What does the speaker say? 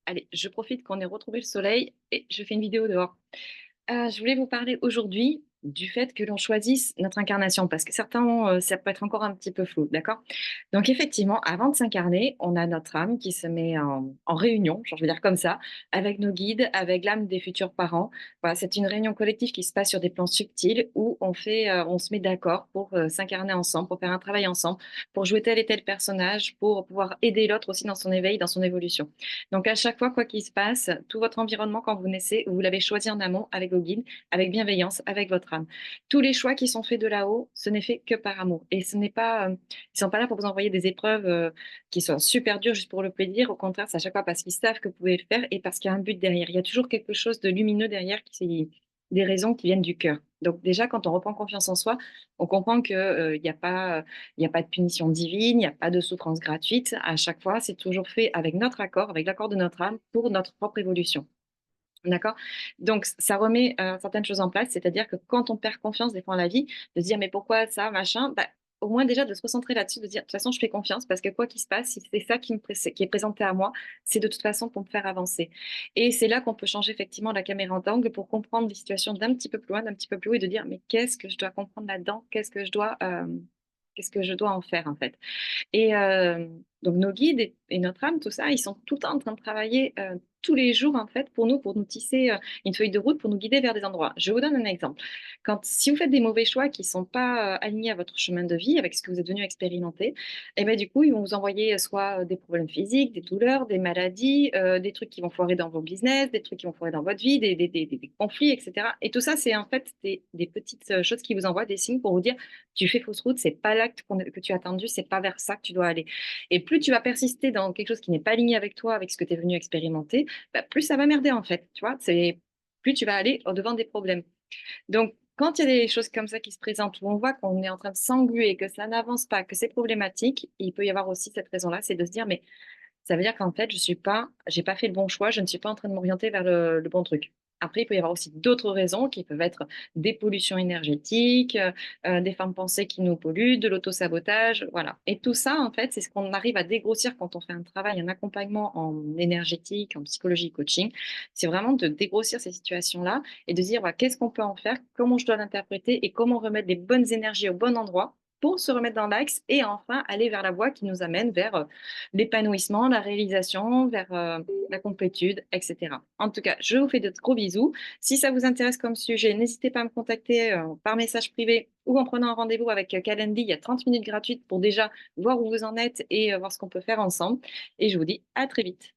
Allez, je profite qu'on ait retrouvé le soleil et je fais une vidéo dehors. Je voulais vous parler aujourd'hui du fait que l'on choisisse notre incarnation parce que certains, ça peut être encore un petit peu flou, d'accord? Donc effectivement, avant de s'incarner, on a notre âme qui se met en réunion, genre je veux dire comme ça, avec nos guides, avec l'âme des futurs parents. Voilà, c'est une réunion collective qui se passe sur des plans subtils où on se met d'accord pour, s'incarner ensemble, pour faire un travail ensemble, pour jouer tel et tel personnage, pour pouvoir aider l'autre aussi dans son éveil, dans son évolution. Donc à chaque fois, quoi qu'il se passe, tout votre environnement quand vous naissez, vous l'avez choisi en amont avec vos guides, avec bienveillance, avec votre âme. Tous les choix qui sont faits de là-haut, ce n'est fait que par amour. Et ce n'est pas, ils sont pas là pour vous envoyer des épreuves qui sont super dures juste pour le plaisir. Au contraire, c'est à chaque fois parce qu'ils savent que vous pouvez le faire et parce qu'il y a un but derrière. Il y a toujours quelque chose de lumineux derrière, des raisons qui viennent du cœur. Donc déjà, quand on reprend confiance en soi, on comprend que il y a pas de punition divine, il n'y a pas de souffrance gratuite. À chaque fois, c'est toujours fait avec notre accord, avec l'accord de notre âme pour notre propre évolution. D'accord? Donc ça remet, certaines choses en place, c'est-à-dire que quand on perd confiance des fois en la vie, de se dire: «Mais pourquoi ça? Machin», bah, au moins déjà de se recentrer là-dessus, de dire: «De toute façon, je fais confiance parce que quoi qu'il se passe, si c'est ça qui est présenté à moi, c'est de toute façon pour me faire avancer» et c'est là qu'on peut changer effectivement la caméra d'angle pour comprendre les situations d'un petit peu plus loin, d'un petit peu plus haut et de dire: «Mais qu'est-ce que je dois comprendre là-dedans? Qu'est-ce que je dois en faire, en fait?» Et donc nos guides et notre âme, tout ça, ils sont tout le temps en train de travailler, tous les jours en fait pour nous tisser, une feuille de route, pour nous guider vers des endroits. Je vous donne un exemple. Si vous faites des mauvais choix qui sont pas, alignés à votre chemin de vie, avec ce que vous êtes venu expérimenter et ben du coup, ils vont vous envoyer, soit des problèmes physiques, des douleurs, des maladies, des trucs qui vont foirer dans vos business, des trucs qui vont foirer dans votre vie, des conflits et cetera et tout ça, c'est en fait des petites, choses qui vous envoient, des signes pour vous dire: «Tu fais fausse route, c'est pas là que tu as attendu, c'est pas vers ça que tu dois aller». Et plus tu vas persister dans quelque chose qui n'est pas aligné avec toi, avec ce que tu es venu expérimenter, bah, plus ça va merder en fait, tu vois? C'est plus tu vas aller au-devant des problèmes. Donc quand il y a des choses comme ça qui se présentent, où on voit qu'on est en train de s'engluer, que ça n'avance pas, que c'est problématique, il peut y avoir aussi cette raison-là, c'est de se dire: «Mais ça veut dire qu'en fait, j'ai pas fait le bon choix, je ne suis pas en train de m'orienter vers le bon truc. Après, il peut y avoir aussi d'autres raisons qui peuvent être des pollutions énergétiques, des formes pensées qui nous polluent, de l'autosabotage, voilà. Et tout ça, en fait, c'est ce qu'on arrive à dégrossir quand on fait un travail, un accompagnement en énergétique, en psychologie, coaching. C'est vraiment de dégrossir ces situations-là et de dire, bah, qu'est-ce qu'on peut en faire, comment je dois l'interpréter et comment remettre les bonnes énergies au bon endroit pour se remettre dans l'axe et enfin aller vers la voie qui nous amène vers l'épanouissement, la réalisation, vers, la complétude et cetera. En tout cas, je vous fais de gros bisous. Si ça vous intéresse comme sujet, n'hésitez pas à me contacter, par message privé ou en prenant un rendez-vous avec, Calendly. Il y a 30 minutes gratuites pour déjà voir où vous en êtes et voir ce qu'on peut faire ensemble et je vous dis à très vite.